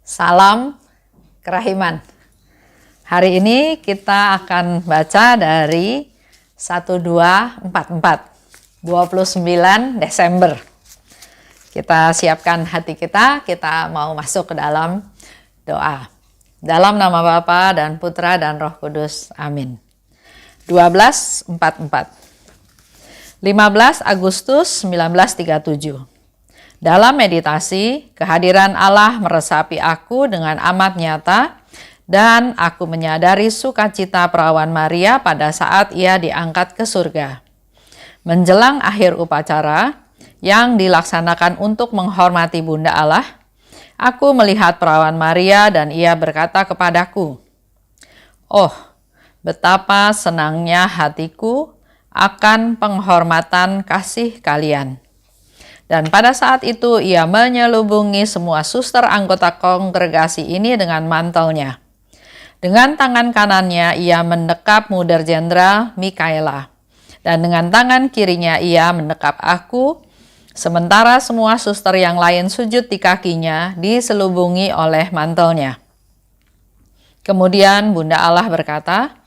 Salam kerahiman. Hari ini kita akan baca dari 1244, 29 Desember. Kita siapkan hati kita mau masuk ke dalam doa. Dalam nama Bapa dan Putra dan Roh Kudus. Amin. 1244. 15 Agustus 1937. Dalam meditasi, kehadiran Allah meresapi aku dengan amat nyata dan aku menyadari sukacita perawan Maria pada saat ia diangkat ke surga. Menjelang akhir upacara yang dilaksanakan untuk menghormati Bunda Allah, aku melihat perawan Maria dan ia berkata kepadaku, "Oh, betapa senangnya hatiku akan penghormatan kasih kalian." Dan pada saat itu ia menyelubungi semua suster anggota kongregasi ini dengan mantelnya. Dengan tangan kanannya ia mendekap Muder Jenderal Mikaela. Dan dengan tangan kirinya ia mendekap aku, sementara semua suster yang lain sujud di kakinya diselubungi oleh mantelnya. Kemudian Bunda Allah berkata,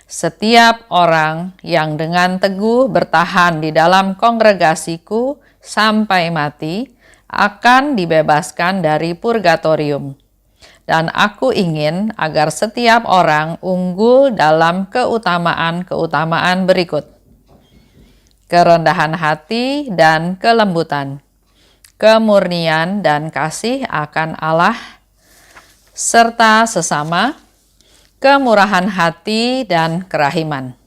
"Setiap orang yang dengan teguh bertahan di dalam kongregasiku sampai mati akan dibebaskan dari purgatorium. Dan aku ingin agar setiap orang unggul dalam keutamaan-keutamaan berikut: kerendahan hati dan kelembutan, kemurnian dan kasih akan Allah, serta sesama, kemurahan hati dan kerahiman."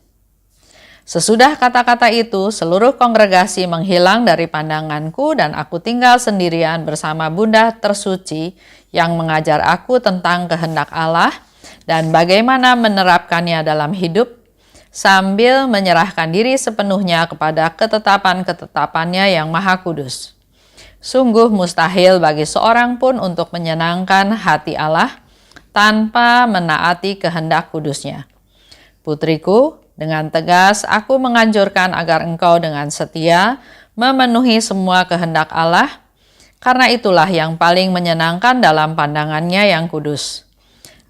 Sesudah kata-kata itu, seluruh kongregasi menghilang dari pandanganku dan aku tinggal sendirian bersama Bunda tersuci yang mengajar aku tentang kehendak Allah dan bagaimana menerapkannya dalam hidup sambil menyerahkan diri sepenuhnya kepada ketetapan-ketetapannya yang maha kudus. Sungguh mustahil bagi seorang pun untuk menyenangkan hati Allah tanpa menaati kehendak kudusnya. Putriku, dengan tegas aku menganjurkan agar engkau dengan setia memenuhi semua kehendak Allah, karena itulah yang paling menyenangkan dalam pandangannya yang kudus.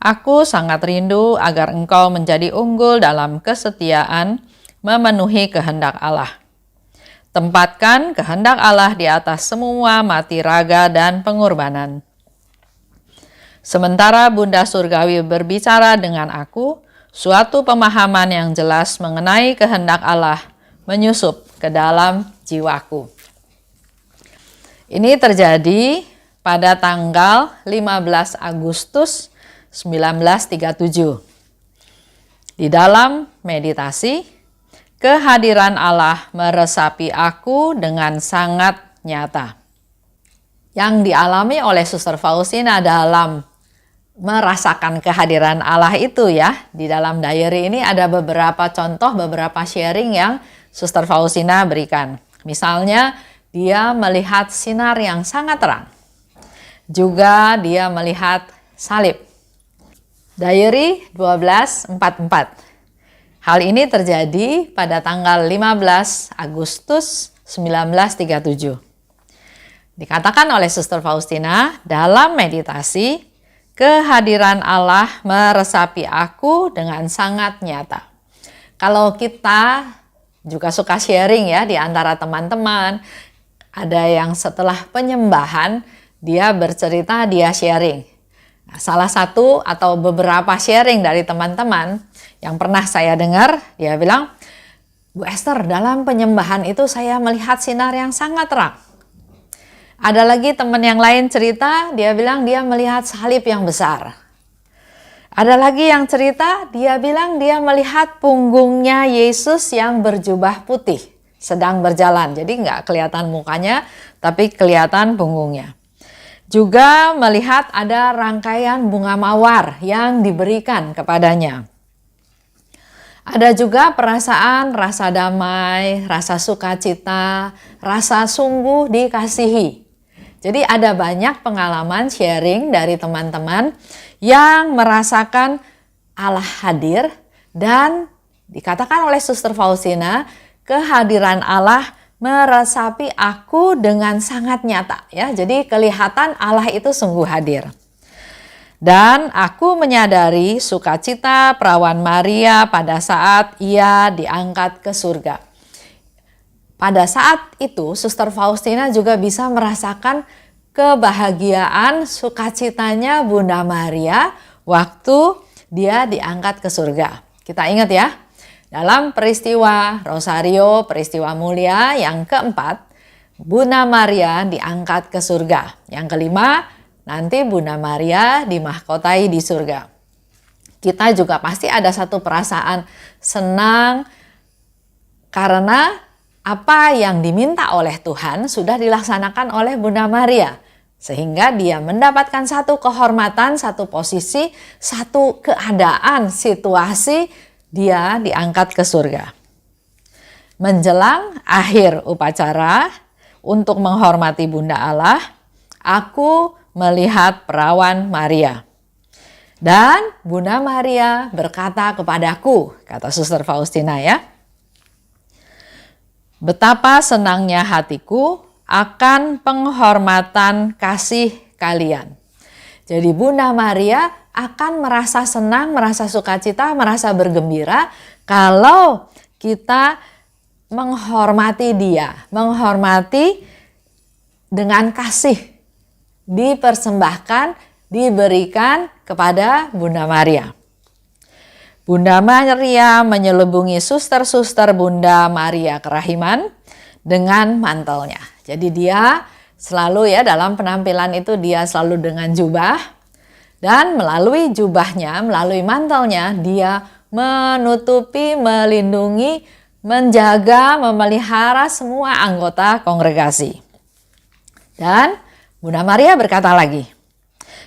Aku sangat rindu agar engkau menjadi unggul dalam kesetiaan memenuhi kehendak Allah. Tempatkan kehendak Allah di atas semua mati raga dan pengorbanan. Sementara Bunda Surgawi berbicara dengan aku, suatu pemahaman yang jelas mengenai kehendak Allah menyusup ke dalam jiwaku. Ini terjadi pada tanggal 15 Agustus 1937. Di dalam meditasi, kehadiran Allah meresapi aku dengan sangat nyata. Yang dialami oleh Suster Faustina dalam merasakan kehadiran Allah itu ya. Di dalam diary ini ada beberapa contoh, beberapa sharing yang Suster Faustina berikan. Misalnya dia melihat sinar yang sangat terang. Juga dia melihat salib. Diary 1244. Hal ini terjadi pada tanggal 15 Agustus 1937. Dikatakan oleh Suster Faustina dalam meditasi, kehadiran Allah meresapi aku dengan sangat nyata. Kalau kita juga suka sharing ya di antara teman-teman, ada yang setelah penyembahan dia bercerita, dia sharing. Nah, salah satu atau beberapa sharing dari teman-teman yang pernah saya dengar, dia bilang, "Bu Esther, dalam penyembahan itu saya melihat sinar yang sangat terang." Ada lagi teman yang lain cerita, dia bilang dia melihat salib yang besar. Ada lagi yang cerita, dia bilang dia melihat punggungnya Yesus yang berjubah putih sedang berjalan. Jadi nggak kelihatan mukanya, tapi kelihatan punggungnya. Juga melihat ada rangkaian bunga mawar yang diberikan kepadanya. Ada juga perasaan rasa damai, rasa sukacita, rasa sungguh dikasihi. Jadi ada banyak pengalaman sharing dari teman-teman yang merasakan Allah hadir dan dikatakan oleh Suster Faustina, kehadiran Allah meresapi aku dengan sangat nyata ya. Jadi kelihatan Allah itu sungguh hadir. Dan aku menyadari sukacita perawan Maria pada saat ia diangkat ke surga. Pada saat itu, Suster Faustina juga bisa merasakan kebahagiaan sukacitanya Bunda Maria waktu dia diangkat ke surga. Kita ingat ya, dalam peristiwa Rosario, peristiwa mulia yang keempat, Bunda Maria diangkat ke surga. Yang kelima, nanti Bunda Maria dimahkotai di surga. Kita juga pasti ada satu perasaan senang karena apa yang diminta oleh Tuhan sudah dilaksanakan oleh Bunda Maria. Sehingga dia mendapatkan satu kehormatan, satu posisi, satu keadaan, situasi, dia diangkat ke surga. Menjelang akhir upacara untuk menghormati Bunda Allah, aku melihat perawan Maria. Dan Bunda Maria berkata kepadaku, kata Suster Faustina ya, betapa senangnya hatiku akan penghormatan kasih kalian. Jadi Bunda Maria akan merasa senang, merasa sukacita, merasa bergembira kalau kita menghormati dia, menghormati dengan kasih, dipersembahkan, diberikan kepada Bunda Maria. Bunda Maria menyelubungi suster-suster Bunda Maria Kerahiman dengan mantelnya. Jadi dia selalu ya dalam penampilan itu dia selalu dengan jubah, dan melalui jubahnya, melalui mantelnya dia menutupi, melindungi, menjaga, memelihara semua anggota kongregasi. Dan Bunda Maria berkata lagi,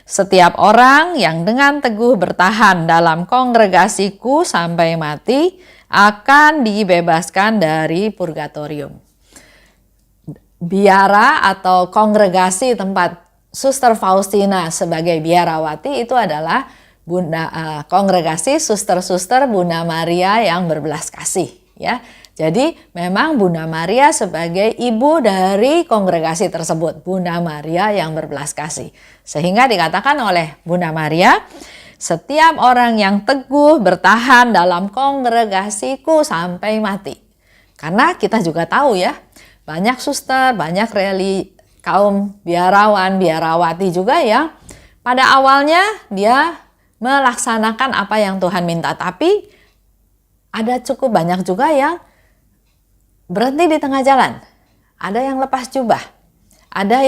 setiap orang yang dengan teguh bertahan dalam kongregasiku sampai mati akan dibebaskan dari purgatorium. Biara atau kongregasi tempat Suster Faustina sebagai biarawati itu adalah kongregasi suster-suster Bunda Maria yang berbelas kasih ya. Jadi memang Bunda Maria sebagai ibu dari kongregasi tersebut, Bunda Maria yang berbelas kasih. Sehingga dikatakan oleh Bunda Maria, setiap orang yang teguh bertahan dalam kongregasiku sampai mati. Karena kita juga tahu ya, banyak suster, banyak kaum biarawan, biarawati juga yang pada awalnya dia melaksanakan apa yang Tuhan minta. Tapi ada cukup banyak juga yang berhenti di tengah jalan. Ada yang lepas jubah. Ada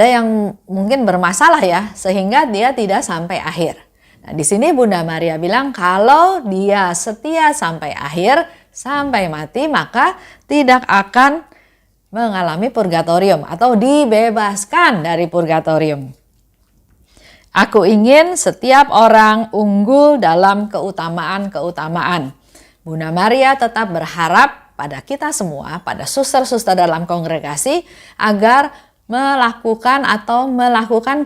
yang mungkin bermasalah ya, sehingga dia tidak sampai akhir. Nah, di sini Bunda Maria bilang kalau dia setia sampai akhir, sampai mati, maka tidak akan mengalami purgatorium atau dibebaskan dari purgatorium. Aku ingin setiap orang unggul dalam keutamaan-keutamaan. Bunda Maria tetap berharap pada kita semua, pada suster-suster dalam kongregasi, agar melakukan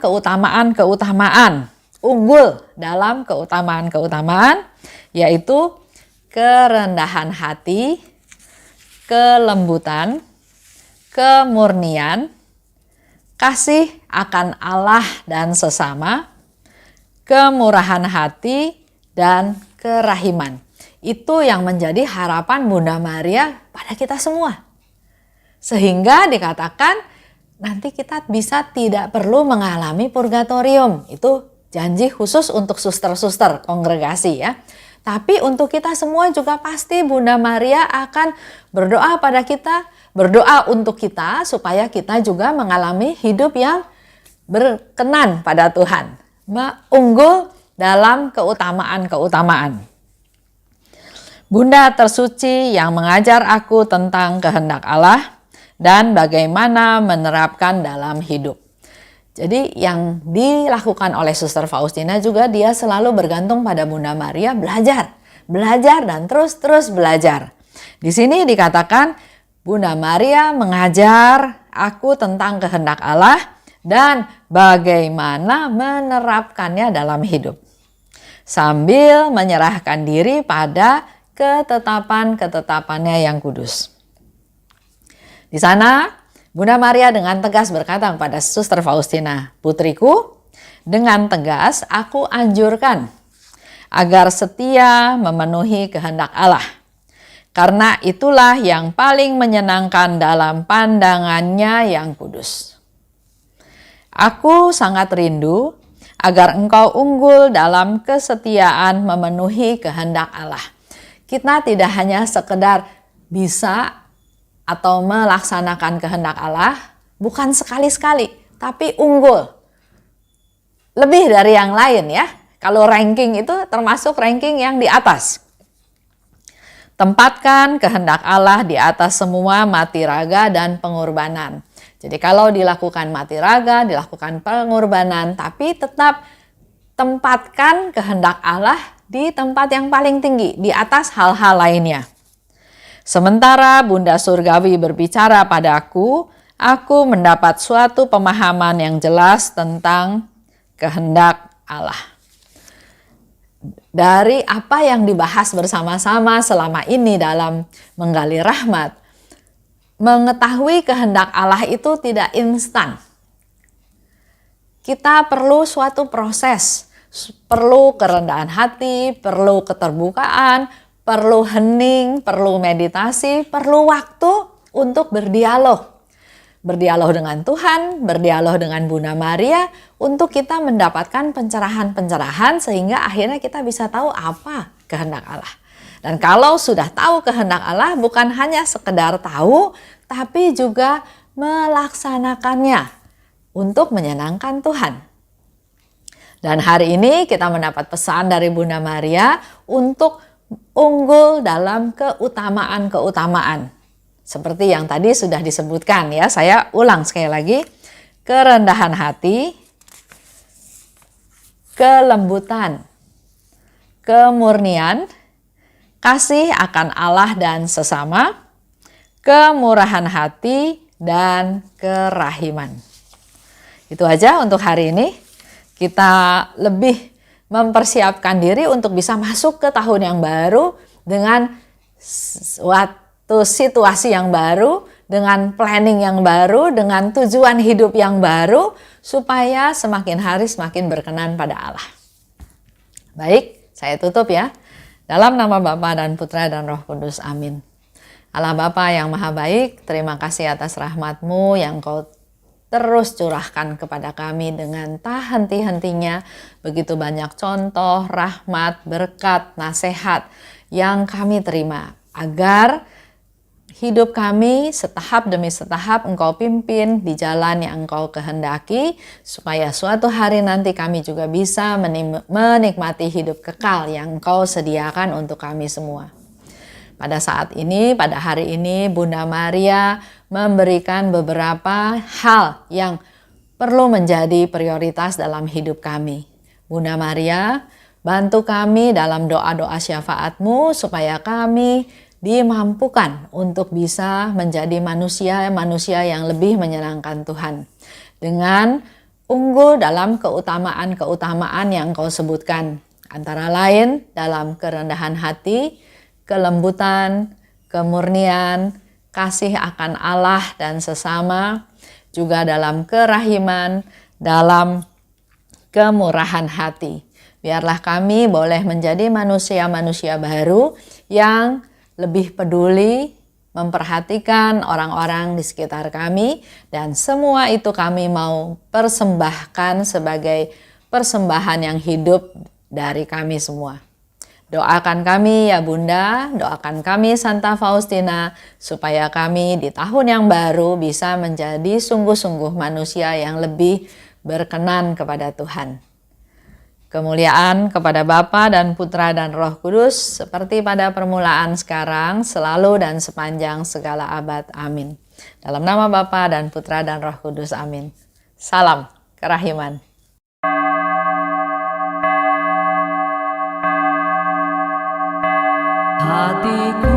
keutamaan-keutamaan, unggul dalam keutamaan-keutamaan, yaitu kerendahan hati, kelembutan, kemurnian, kasih akan Allah dan sesama, kemurahan hati, dan kerahiman. Itu yang menjadi harapan Bunda Maria pada kita semua. Sehingga dikatakan nanti kita bisa tidak perlu mengalami purgatorium. Itu janji khusus untuk suster-suster kongregasi ya. Tapi untuk kita semua juga pasti Bunda Maria akan berdoa pada kita, berdoa untuk kita supaya kita juga mengalami hidup yang berkenan pada Tuhan, unggul dalam keutamaan-keutamaan. Bunda tersuci yang mengajar aku tentang kehendak Allah dan bagaimana menerapkan dalam hidup. Jadi yang dilakukan oleh Suster Faustina juga dia selalu bergantung pada Bunda Maria, belajar dan terus belajar. Di sini dikatakan Bunda Maria mengajar aku tentang kehendak Allah dan bagaimana menerapkannya dalam hidup. Sambil menyerahkan diri pada ketetapan-ketetapannya yang kudus. Di sana Bunda Maria dengan tegas berkata kepada Suster Faustina, putriku, Dengan tegas aku anjurkan agar setia memenuhi kehendak Allah, karena itulah yang paling menyenangkan dalam pandangannya yang kudus. Aku sangat rindu agar engkau unggul dalam kesetiaan memenuhi kehendak Allah. Kita tidak hanya sekedar bisa atau melaksanakan kehendak Allah, bukan sekali-sekali, tapi unggul. Lebih dari yang lain ya. Kalau ranking itu termasuk ranking yang di atas. Tempatkan kehendak Allah di atas semua mati raga dan pengorbanan. Jadi kalau dilakukan mati raga, dilakukan pengorbanan, tapi tetap tempatkan kehendak Allah di tempat yang paling tinggi, di atas hal-hal lainnya. Sementara Bunda Surgawi berbicara padaku, aku mendapat suatu pemahaman yang jelas tentang kehendak Allah. Dari apa yang dibahas bersama-sama selama ini dalam menggali rahmat, mengetahui kehendak Allah itu tidak instan. Kita perlu suatu proses, perlu kerendahan hati, perlu keterbukaan, perlu hening, perlu meditasi, perlu waktu untuk berdialog. Berdialog dengan Tuhan, berdialog dengan Bunda Maria untuk kita mendapatkan pencerahan-pencerahan sehingga akhirnya kita bisa tahu apa kehendak Allah. Dan kalau sudah tahu kehendak Allah, bukan hanya sekedar tahu, tapi juga melaksanakannya untuk menyenangkan Tuhan. Dan hari ini kita mendapat pesan dari Bunda Maria untuk unggul dalam keutamaan-keutamaan. Seperti yang tadi sudah disebutkan ya, saya ulang sekali lagi. Kerendahan hati, kelembutan, kemurnian, kasih akan Allah dan sesama, kemurahan hati, dan kerahiman. Itu aja untuk hari ini. Kita lebih mempersiapkan diri untuk bisa masuk ke tahun yang baru dengan suatu situasi yang baru, dengan planning yang baru, dengan tujuan hidup yang baru, supaya semakin hari semakin berkenan pada Allah. Baik, saya tutup ya. Dalam nama Bapa dan Putra dan Roh Kudus, amin. Allah Bapa yang Maha Baik, terima kasih atas rahmat-Mu yang Kau terus curahkan kepada kami dengan tak henti-hentinya. Begitu banyak contoh, rahmat, berkat, nasihat yang kami terima. Agar hidup kami setahap demi setahap Engkau pimpin di jalan yang Engkau kehendaki. Supaya suatu hari nanti kami juga bisa menikmati hidup kekal yang Engkau sediakan untuk kami semua. Pada saat ini, pada hari ini, Bunda Maria memberikan beberapa hal yang perlu menjadi prioritas dalam hidup kami. Bunda Maria, bantu kami dalam doa-doa syafaat-Mu supaya kami dimampukan untuk bisa menjadi manusia-manusia yang lebih menyenangkan Tuhan. Dengan unggul dalam keutamaan-keutamaan yang Kau sebutkan. Antara lain dalam kerendahan hati, kelembutan, kemurnian, kasih akan Allah dan sesama, juga dalam kerahiman, dalam kemurahan hati. Biarlah kami boleh menjadi manusia-manusia baru yang lebih peduli, memperhatikan orang-orang di sekitar kami, dan semua itu kami mau persembahkan sebagai persembahan yang hidup dari kami semua. Doakan kami ya Bunda, doakan kami Santa Faustina, supaya kami di tahun yang baru bisa menjadi sungguh-sungguh manusia yang lebih berkenan kepada Tuhan. Kemuliaan kepada Bapa dan Putra dan Roh Kudus, seperti pada permulaan sekarang, selalu dan sepanjang segala abad. Amin. Dalam nama Bapa dan Putra dan Roh Kudus. Amin. Salam kerahiman. Hatiku